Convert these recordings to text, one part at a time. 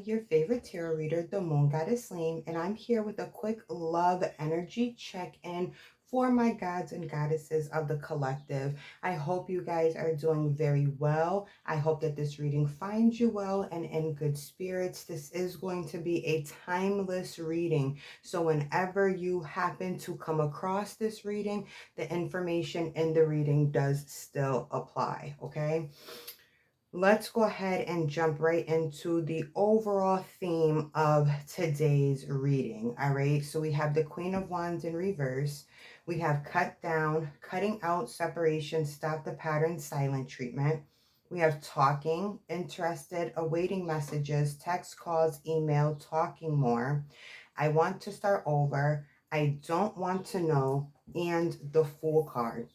your favorite tarot reader, the Moon Goddess Lane, and I'm here with a quick love energy check-in for my gods and goddesses of the collective. I hope you guys are doing very well. I hope that this reading finds you well and in good spirits. This is going to be a timeless reading. So whenever you happen to come across this reading, the information in the reading does still apply, okay? Let's go ahead and jump right into the overall theme of today's reading. All right, so we have the Queen of Wands in reverse. We have cut down, cutting out, separation, stop the pattern, silent treatment. We have talking, interested, awaiting messages, text, calls, email, talking more. I want to start over. I don't want to know, and the Fool card.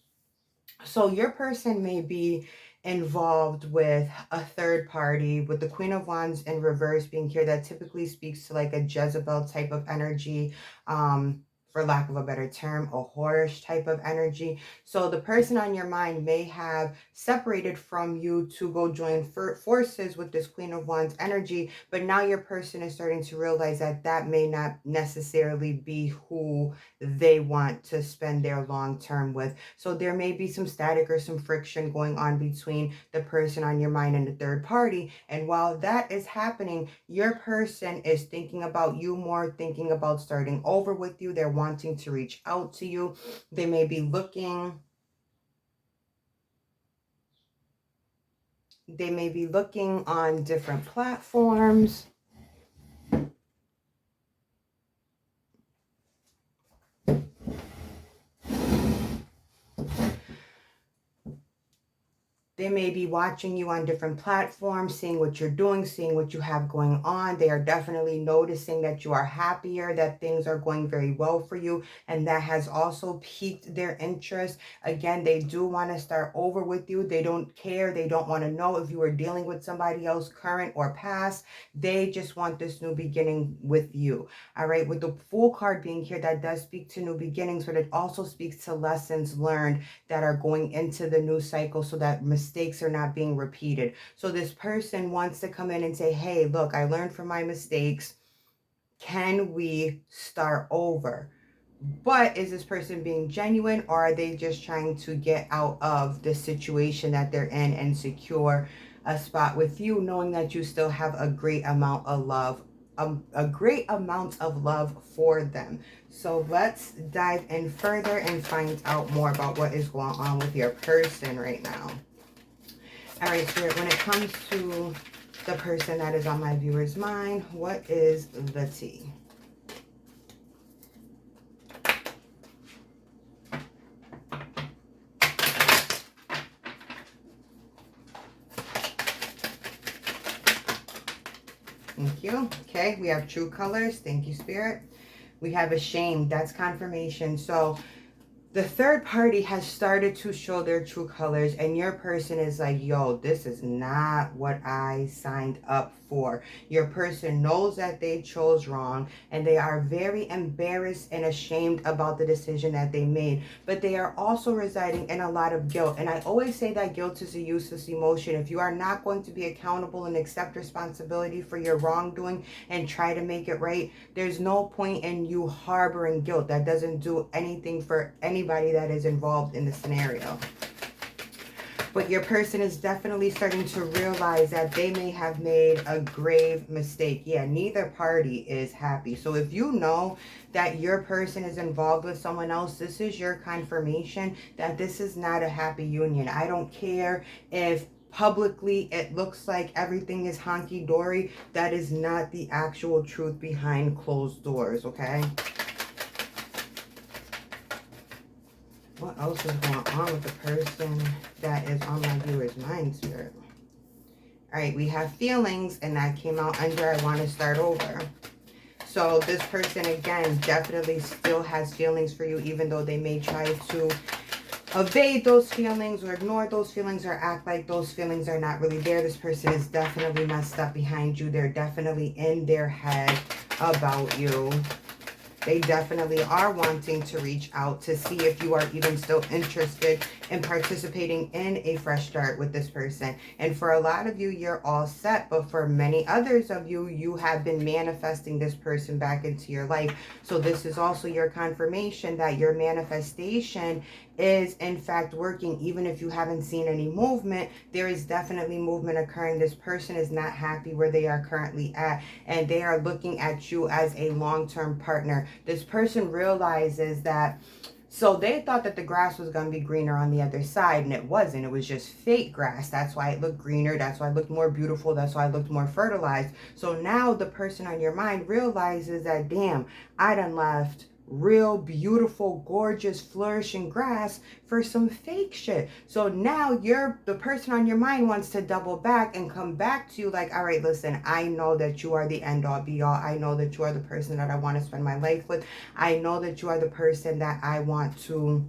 So your person may be involved with a third party, with the Queen of Wands in reverse being here. That typically speaks to like a Jezebel type of energy, for lack of a better term, a whorish type of energy. So the person on your mind may have separated from you to go join forces with this Queen of Wands energy, but now your person is starting to realize that that may not necessarily be who they want to spend their long term with. So there may be some static or some friction going on between the person on your mind and the third party. And while that is happening, your person is thinking about you more, thinking about starting over with you. They're wanting to reach out to you. They may be looking on different platforms. They may be watching you on different platforms, seeing what you're doing, seeing what you have going on. They are definitely noticing that you are happier, that things are going very well for you, and that has also piqued their interest. Again, they do want to start over with you. They don't care. They don't want to know if you are dealing with somebody else, current or past. They just want this new beginning with you. All right, with the Fool card being here, that does speak to new beginnings, but it also speaks to lessons learned that are going into the new cycle, so that mistakes are not being repeated. So this person wants to come in and say, hey, look, I learned from my mistakes. Can we start over? But is this person being genuine, or are they just trying to get out of the situation that they're in and secure a spot with you, knowing that you still have a great amount of love, a great amount of love for them? So let's dive in further and find out more about what is going on with your person right now. All right, Spirit, when it comes to the person that is on my viewer's mind, what is the tea? Thank you. Okay, we have true colors. Thank you, Spirit. We have ashamed. That's confirmation. So the third party has started to show their true colors, and your person is like, yo, this is not what I signed up for. Your person knows that they chose wrong, and they are very embarrassed and ashamed about the decision that they made, but they are also residing in a lot of guilt. And I always say that guilt is a useless emotion. If you are not going to be accountable and accept responsibility for your wrongdoing and try to make it right, there's no point in you harboring guilt. That doesn't do anything for anybody that is involved in the scenario. But your person is definitely starting to realize that they may have made a grave mistake. Yeah, neither party is happy. So if you know that your person is involved with someone else, this is your confirmation that this is not a happy union. I don't care if publicly it looks like everything is honky-dory. That is not the actual truth behind closed doors, okay? What else is going on with the person that is on my viewer's mind, Spirit? All right, we have feelings, and that came out under I want to start over. So this person, again, definitely still has feelings for you, even though they may try to evade those feelings or ignore those feelings or act like those feelings are not really there. This person is definitely messed up behind you. They're definitely in their head about you. They definitely are wanting to reach out to see if you are even still interested in participating in a fresh start with this person. And for a lot of you, you're all set. But for many others of you, you have been manifesting this person back into your life. So this is also your confirmation that your manifestation is in fact working. Even if you haven't seen any movement, there is definitely movement occurring. This person is not happy where they are currently at, and they are looking at you as a long-term partner. This person realizes that, so they thought that the grass was going to be greener on the other side, and it wasn't. It was just fake grass. That's why it looked greener. That's why it looked more beautiful. That's why it looked more fertilized. So now the person on your mind realizes that, damn, I done left real beautiful, gorgeous, flourishing grass for some fake shit. So now the person on your mind wants to double back and come back to you like, all right, listen, I know that you are the end all be all. I know that you are the person that I want to spend my life with. I know that you are the person that I want to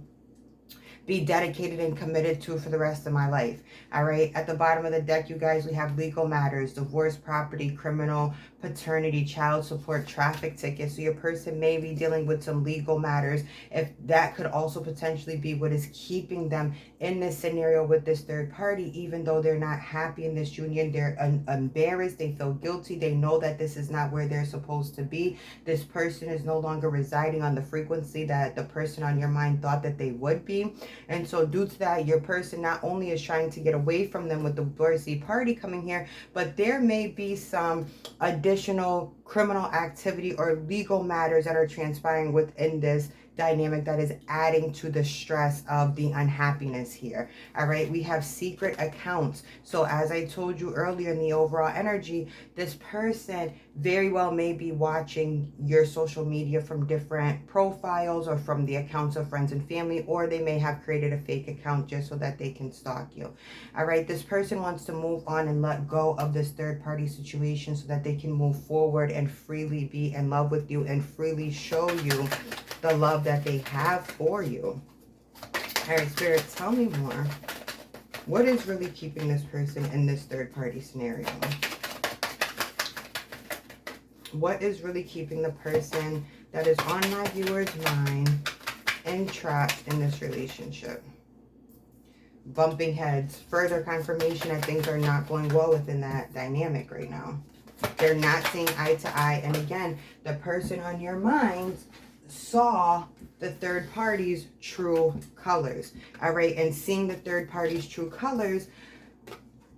be dedicated and committed to for the rest of my life. All right. At the bottom of the deck, you guys, we have legal matters, divorce, property, criminal, paternity, child support, traffic tickets. So your person may be dealing with some legal matters. If that could also potentially be what is keeping them in this scenario with this third party, even though they're not happy in this union, they're embarrassed, they feel guilty, they know that this is not where they're supposed to be. This person is no longer residing on the frequency that the person on your mind thought that they would be. And so due to that, your person not only is trying to get away from them with the divorcee party coming here, but there may be some additional criminal activity or legal matters that are transpiring within this dynamic that is adding to the stress of the unhappiness here. All right, we have secret accounts. So as I told you earlier in the overall energy, this person very well may be watching your social media from different profiles or from the accounts of friends and family, or they may have created a fake account just so that they can stalk you. All right, this person wants to move on and let go of this third party situation so that they can move forward and freely be in love with you and freely show you the love that they have for you. All right, Spirit, tell me more. What is really keeping this person in this third party scenario? What is really keeping the person that is on my viewer's mind entrapped in this relationship? Bumping heads, further confirmation that things are not going well within that dynamic right now. They're not seeing eye to eye. And again, the person on your mind saw the third party's true colors. All right, and seeing the third party's true colors,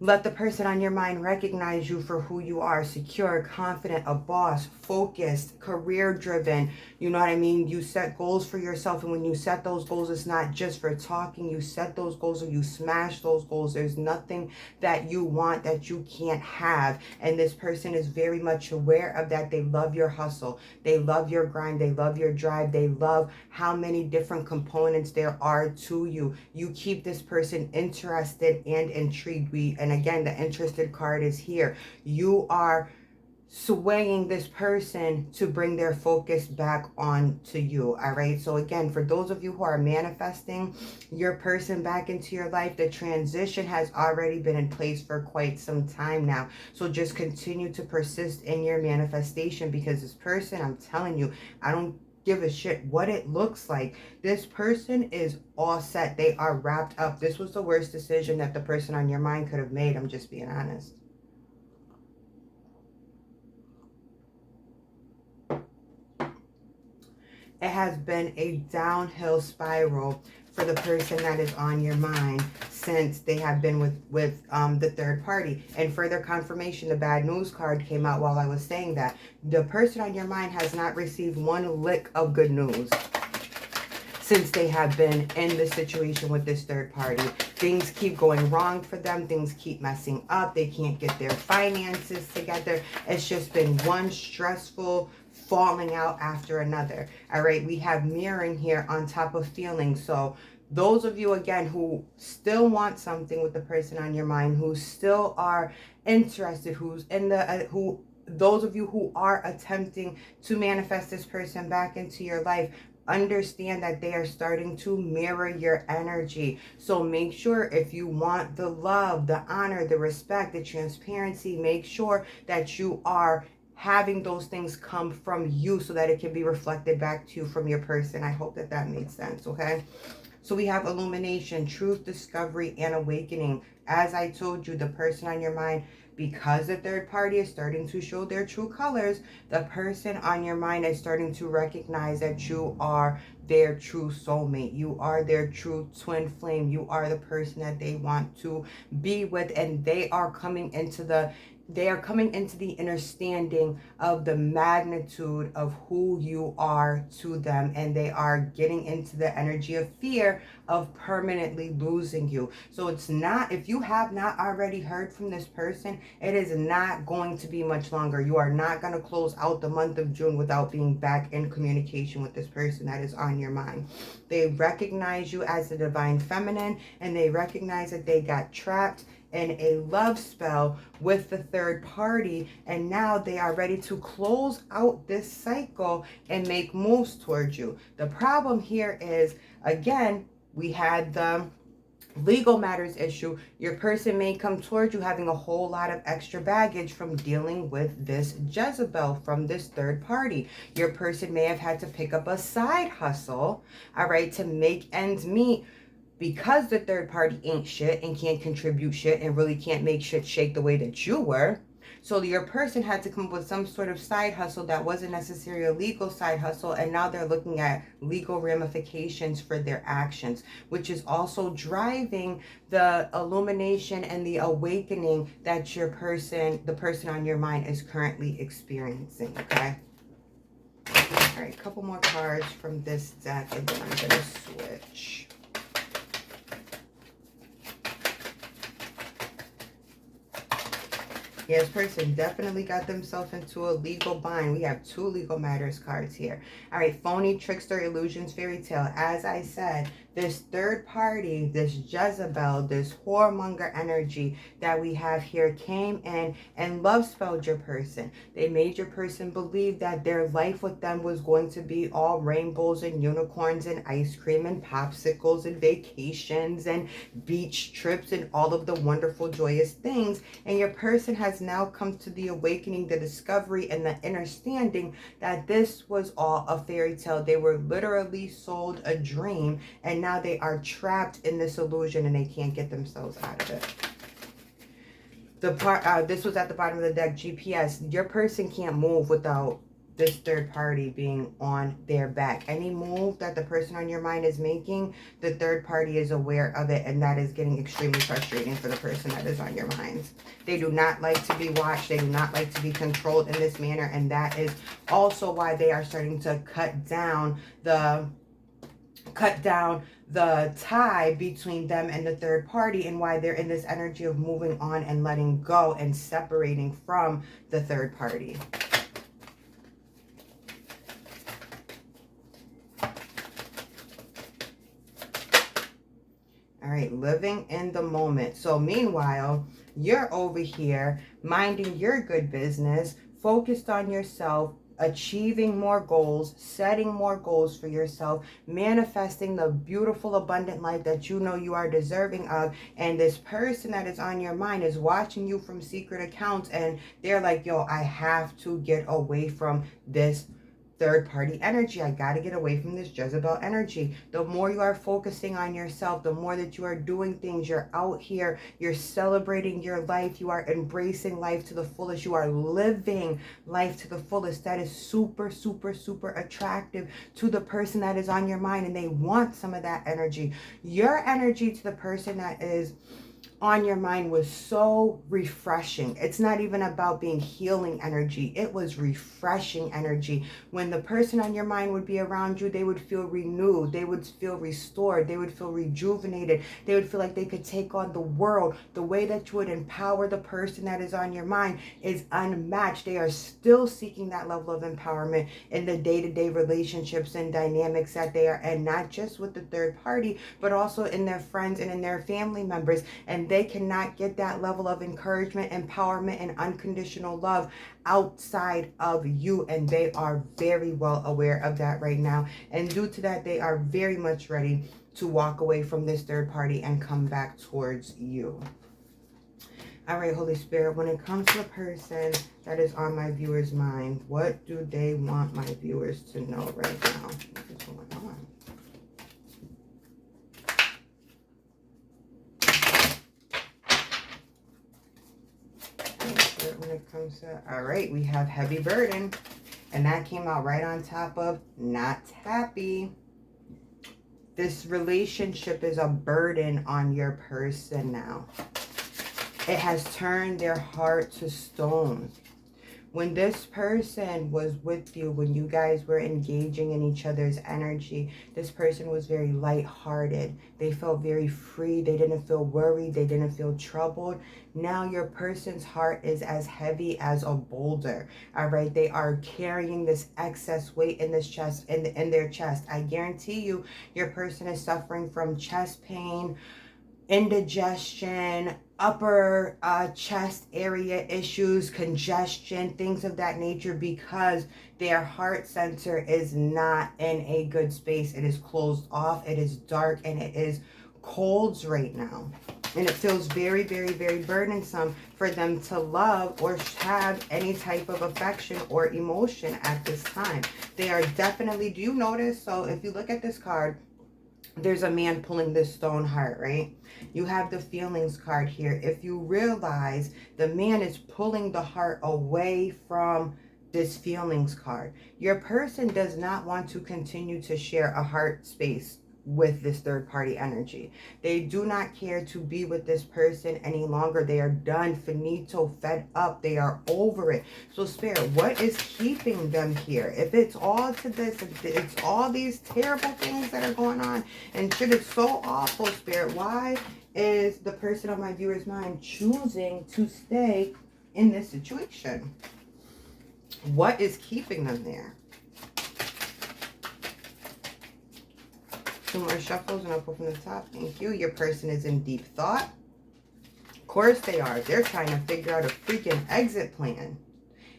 let the person on your mind recognize you for who you are: secure, confident, a boss, focused, career driven. You know what I mean? You set goals for yourself, and when you set those goals, it's not just for talking. You set those goals and you smash those goals. There's nothing that you want that you can't have, and this person is very much aware of that. They love your hustle, they love your grind, they love your drive, they love how many different components there are to you. You keep this person interested and intrigued. And again, the interested card is here. You are swaying this person to bring their focus back on to you. All right, so again, for those of you who are manifesting your person back into your life, the transition has already been in place for quite some time now. So just continue to persist in your manifestation, because this person, I'm telling you, I don't give a shit what it looks like. This person is all set. They are wrapped up. This was the worst decision that the person on your mind could have made. I'm just being honest. It has been a downhill spiral for the person that is on your mind since they have been with the third party. And further confirmation, the bad news card came out while I was saying that. The person on your mind has not received one lick of good news since they have been in the situation with this third party. Things keep going wrong for them. Things keep messing up. They can't get their finances together. It's just been one stressful falling out after another. All right, we have mirroring here on top of feelings. So those of you, again, who still want something with the person on your mind, who still are interested, who's in the those of you who are attempting to manifest this person back into your life, understand that they are starting to mirror your energy. So make sure, if you want the love, the honor, the respect, the transparency, make sure that you are having those things come from you so that it can be reflected back to you from your person. I hope that that made sense, okay? So we have illumination, truth, discovery, and awakening. As I told you, the person on your mind, because the third party is starting to show their true colors, the person on your mind is starting to recognize that you are their true soulmate. You are their true twin flame. You are the person that they want to be with, and they are coming into the understanding of the magnitude of who you are to them, and they are getting into the energy of fear of permanently losing you. So it's not, if you have not already heard from this person, it is not going to be much longer. You are not going to close out the month of June without being back in communication with this person that is on your mind. They recognize you as the divine feminine, and they recognize that they got trapped in a love spell with the third party, and now they are ready to close out this cycle and make moves towards you. The problem here is, again, we had the legal matters issue. Your person may come towards you having a whole lot of extra baggage from dealing with this Jezebel from this third party. Your person may have had to pick up a side hustle, all right, to make ends meet, because the third party ain't shit and can't contribute shit and really can't make shit shake the way that you were. So your person had to come up with some sort of side hustle that wasn't necessarily a legal side hustle, and now they're looking at legal ramifications for their actions, which is also driving the illumination and the awakening that your person, the person on your mind, is currently experiencing, okay? All right, a couple more cards from this deck, and then I'm gonna switch. Yeah, this person definitely got themselves into a legal bind. We have 2 legal matters cards here. All right, phony, trickster, illusions, fairy tale. As I said, this third party, this Jezebel, this whoremonger energy that we have here came in and love spelled your person. They made your person believe that their life with them was going to be all rainbows and unicorns and ice cream and popsicles and vacations and beach trips and all of the wonderful, joyous things. And your person has now come to the awakening, the discovery, and the understanding that this was all a fairy tale. They were literally sold a dream, and now they are trapped in this illusion and they can't get themselves out of it. This was at the bottom of the deck, GPS. Your person can't move without this third party being on their back. Any move that the person on your mind is making, the third party is aware of it, and that is getting extremely frustrating for the person that is on your mind. They do not like to be watched. They do not like to be controlled in this manner, and that is also why they are starting to cut down the tie between them and the third party, and why they're in this energy of moving on and letting go and separating from the third party. All right, living in the moment. So meanwhile, you're over here minding your good business, focused on yourself, achieving more goals, setting more goals for yourself, manifesting the beautiful, abundant life that you know you are deserving of. And this person that is on your mind is watching you from secret accounts, and they're like, yo, I have to get away from this third party energy. I got to get away from this Jezebel energy. The more you are focusing on yourself, the more that you are doing things, you're out here, you're celebrating your life, you are embracing life to the fullest, you are living life to the fullest. That is super, super, super attractive to the person that is on your mind, and they want some of that energy. Your energy to the person that is on your mind was so refreshing. It's not even about being healing energy. It was refreshing energy. When the person on your mind would be around you, they would feel renewed. They would feel restored. They would feel rejuvenated. They would feel like they could take on the world. The way that you would empower the person that is on your mind is unmatched. They are still seeking that level of empowerment in the day-to-day relationships and dynamics that they are in, not just with the third party, but also in their friends and in their family members. And they cannot get that level of encouragement, empowerment, and unconditional love outside of you. And they are very well aware of that right now. And due to that, they are very much ready to walk away from this third party and come back towards you. All right, Holy Spirit, when it comes to the person that is on my viewer's mind, what do they want my viewers to know right now? What is going on? Holy Spirit, when it comes to, all right, we have heavy burden. And that came out right on top of not happy. This relationship is a burden on your person now. It has turned their heart to stone. When this person was with you, when you guys were engaging in each other's energy, this person was very lighthearted. They felt very free. They didn't feel worried. They didn't feel troubled. Now your person's heart is as heavy as a boulder. All right. They are carrying this excess weight in this chest, in their chest. I guarantee you, your person is suffering from chest pain, indigestion, upper chest area issues, congestion, things of that nature, because their heart center is not in a good space. It is closed off, it is dark, and it is cold right now. And it feels very, very, very burdensome for them to love or have any type of affection or emotion at this time. They are definitely, do you notice? So if you look at this card, there's a man pulling this stone heart, right? You have the feelings card here. If you realize, the man is pulling the heart away from this feelings card. Your person does not want to continue to share a heart space with this third party energy. They do not care to be with this person any longer. They are done, finito, fed up. They are over it. So Spirit, what is keeping them here? If it's all to this, if it's all these terrible things that are going on and shit is so awful, Spirit, why is the person on my viewer's mind choosing to stay in this situation? What is keeping them there? Two more shuffles and I'll pull from the top. Thank you. Your person is in deep thought. Of course they are. They're trying to figure out a freaking exit plan.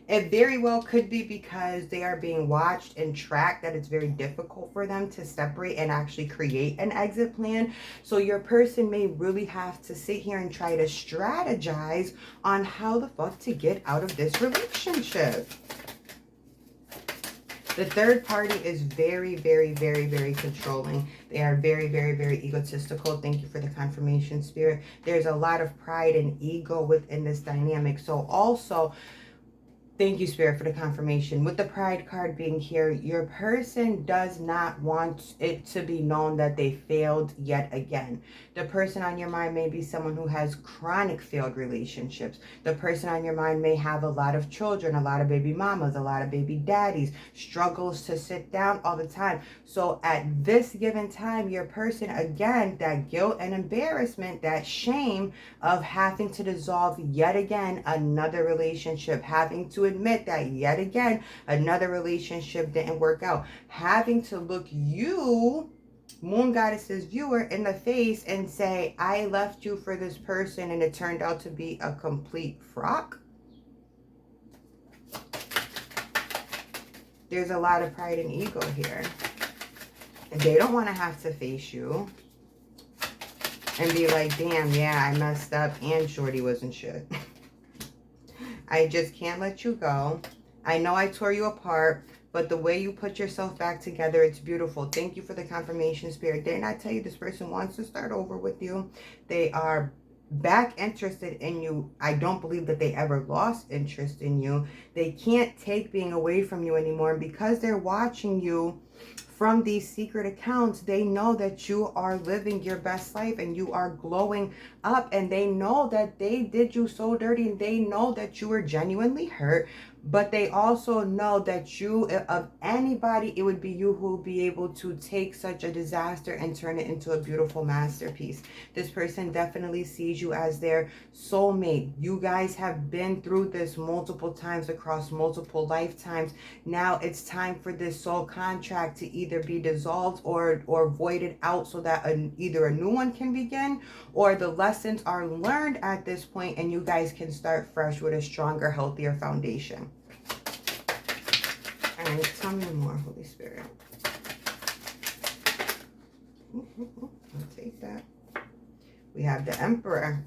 It very well could be because they are being watched and tracked that it's very difficult for them to separate and actually create an exit plan. So your person may really have to sit here and try to strategize on how the fuck to get out of this relationship. The third party is very, very, very, very controlling. They are very, very, very egotistical. Thank you for the confirmation, Spirit. There's a lot of pride and ego within this dynamic. So also, thank you, Spirit, for the confirmation. With the pride card being here, your person does not want it to be known that they failed yet again. The person on your mind may be someone who has chronic failed relationships. The person on your mind may have a lot of children, a lot of baby mamas, a lot of baby daddies, struggles to sit down all the time. So at this given time, your person, again, that guilt and embarrassment, that shame of having to dissolve yet again another relationship, having to admit that yet again another relationship didn't work out, having to look you, Moon Goddess's viewer, in the face and say, I left you for this person and it turned out to be a complete frock. There's a lot of pride and ego here. And they don't want to have to face you and be like, damn, yeah, I messed up and Shorty wasn't shit. I just can't let you go. I know I tore you apart, but the way you put yourself back together, it's beautiful. Thank you for the confirmation, Spirit. Didn't I tell you this person wants to start over with you? They are back interested in you. I don't believe that they ever lost interest in you. They can't take being away from you anymore. And because they're watching you from these secret accounts, they know that you are living your best life and you are glowing up, and they know that they did you so dirty, and they know that you were genuinely hurt, but they also know that you, of anybody, it would be you who will be able to take such a disaster and turn it into a beautiful masterpiece. This person definitely sees you as their soulmate. You guys have been through this multiple times across multiple lifetimes. Now it's time for this soul contract to either be dissolved or voided out, so that either a new one can begin, or the lessons are learned at this point and you guys can start fresh with a stronger, healthier foundation. All right, tell me more, Holy Spirit. I'll take that. We have the Emperor.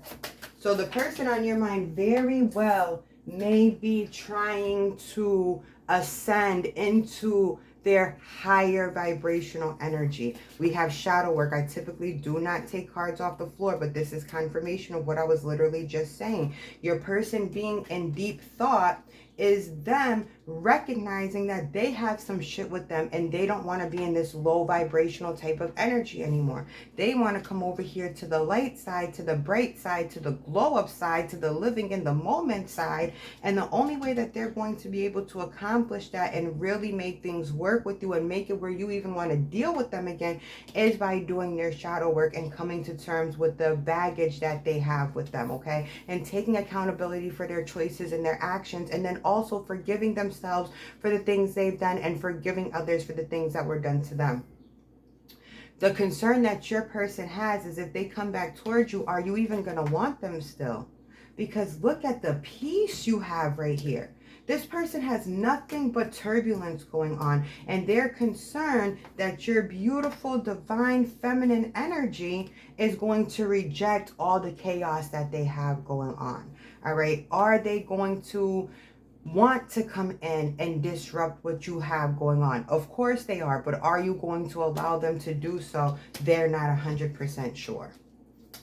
So the person on your mind very well may be trying to ascend into their higher vibrational energy. We have shadow work. I typically do not take cards off the floor, but this is confirmation of what I was literally just saying. Your person being in deep thought is them recognizing that they have some shit with them and they don't want to be in this low vibrational type of energy anymore. They want to come over here to the light side, to the bright side, to the glow up side, to the living in the moment side. And the only way that they're going to be able to accomplish that and really make things work with you and make it where you even want to deal with them again is by doing their shadow work and coming to terms with the baggage that they have with them, okay? And taking accountability for their choices and their actions, and then also forgiving themselves for the things they've done and forgiving others for the things that were done to them. The concern that your person has is if they come back towards you, are you even going to want them still? Because look at the peace you have right here. This person has nothing but turbulence going on, and they're concerned that your beautiful, divine, feminine energy is going to reject all the chaos that they have going on. All right. Are they going to want to come in and disrupt what you have going on? Of course they are, but are you going to allow them to do so? They're not 100% sure.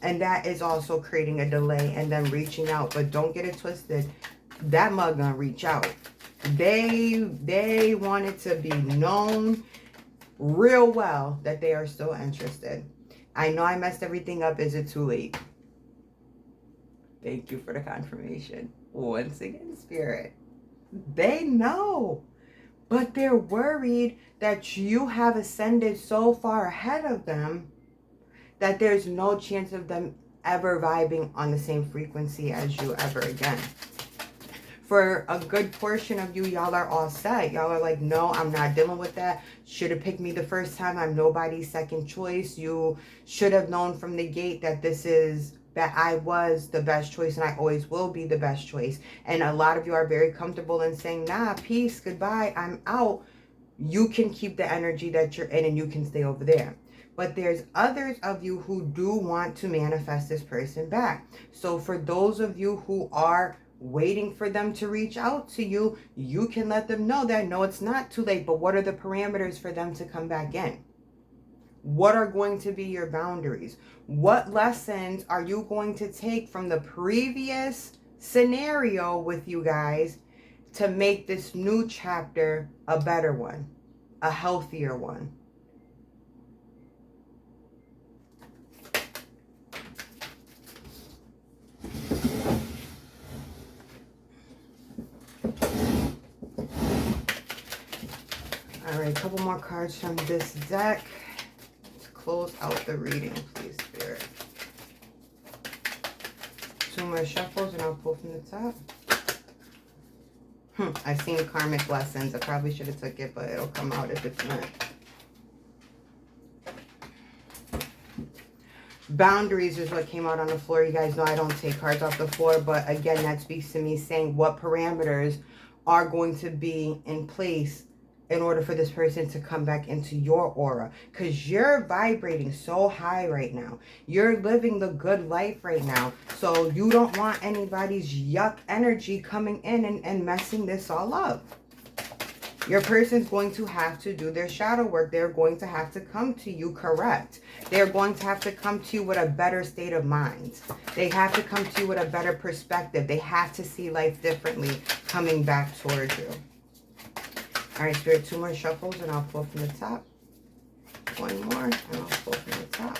And that is also creating a delay and them reaching out. But don't get it twisted. That mug gonna reach out. They want it to be known real well that they are still interested. I know I messed everything up. Is it too late? Thank you for the confirmation. Once again, Spirit. They know, but they're worried that you have ascended so far ahead of them that there's no chance of them ever vibing on the same frequency as you ever again. For a good portion of you, y'all are all set. Y'all are like, no, I'm not dealing with that. Should have picked me the first time. I'm nobody's second choice. You should have known from the gate that that I was the best choice and I always will be the best choice. And a lot of you are very comfortable in saying, nah, peace, goodbye, I'm out. You can keep the energy that you're in and you can stay over there. But there's others of you who do want to manifest this person back. So for those of you who are waiting for them to reach out to you, you can let them know that no, it's not too late, but what are the parameters for them to come back in? What are going to be your boundaries? What lessons are you going to take from the previous scenario with you guys to make this new chapter a better one, a healthier one? All right, a couple more cards from this deck to close out the reading, please, Spirit. 2 more shuffles and I'll pull from the top. I've seen karmic lessons. I probably should have took it, but it'll come out if it's not. Boundaries is what came out on the floor. You guys know I don't take cards off the floor, but again, that speaks to me saying what parameters are going to be in place in order for this person to come back into your aura, because you're vibrating so high right now. You're living the good life right now. So you don't want anybody's yuck energy coming in and messing this all up. Your person's going to have to do their shadow work. They're going to have to come to you correct. They're going to have to come to you with a better state of mind. They have to come to you with a better perspective. They have to see life differently coming back towards you. All right, Spirit, 2 more shuffles and I'll pull from the top. 1 more and I'll pull from the top.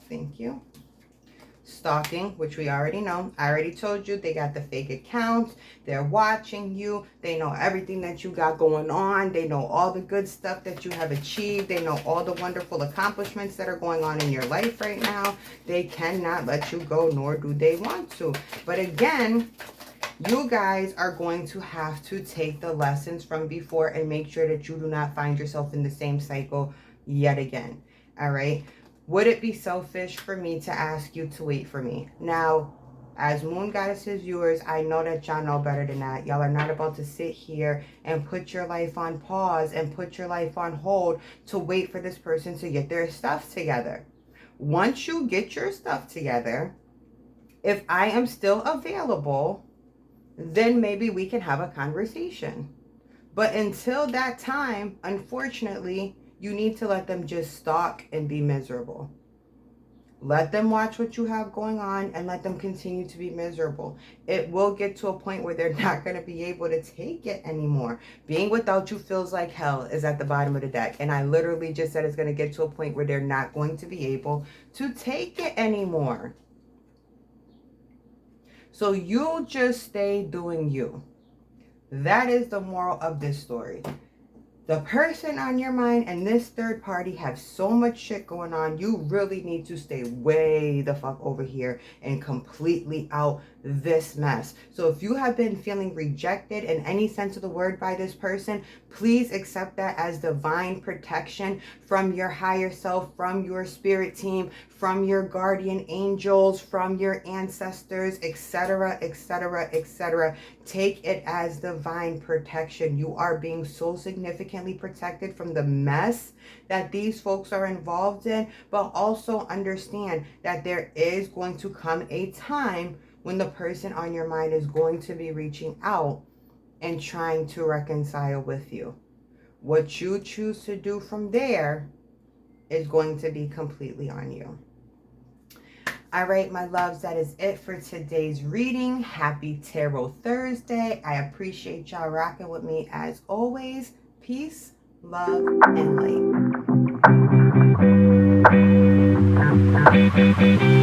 Thank you. Stalking, which we already know. I already told you they got the fake accounts. They're watching you. They know everything that you got going on. They know all the good stuff that you have achieved. They know all the wonderful accomplishments that are going on in your life right now. They cannot let you go, nor do they want to. But again, you guys are going to have to take the lessons from before and make sure that you do not find yourself in the same cycle yet again. All right. Would it be selfish for me to ask you to wait for me? Now, as Moon Goddesses viewers, I know that y'all know better than that. Y'all are not about to sit here and put your life on pause and put your life on hold to wait for this person to get their stuff together. Once you get your stuff together, if I am still available, then maybe we can have a conversation. But until that time, unfortunately, you need to let them just stalk and be miserable. Let them watch what you have going on and let them continue to be miserable. It will get to a point where they're not going to be able to take it anymore. Being without you feels like hell is at the bottom of the deck. And I literally just said it's going to get to a point where they're not going to be able to take it anymore. So you'll just stay doing you. That is the moral of this story. The person on your mind and this third party have so much shit going on. You really need to stay way the fuck over here and completely out this mess. So if you have been feeling rejected in any sense of the word by this person, please accept that as divine protection from your higher self, from your spirit team, from your guardian angels, from your ancestors, etc., etc., etc. Take it as divine protection. You are being so significantly protected from the mess that these folks are involved in, but also understand that there is going to come a time when the person on your mind is going to be reaching out and trying to reconcile with you. What you choose to do from there is going to be completely on you. All right, my loves, that is it for today's reading. Happy Tarot Thursday. I appreciate y'all rocking with me as always. Peace, love, and light.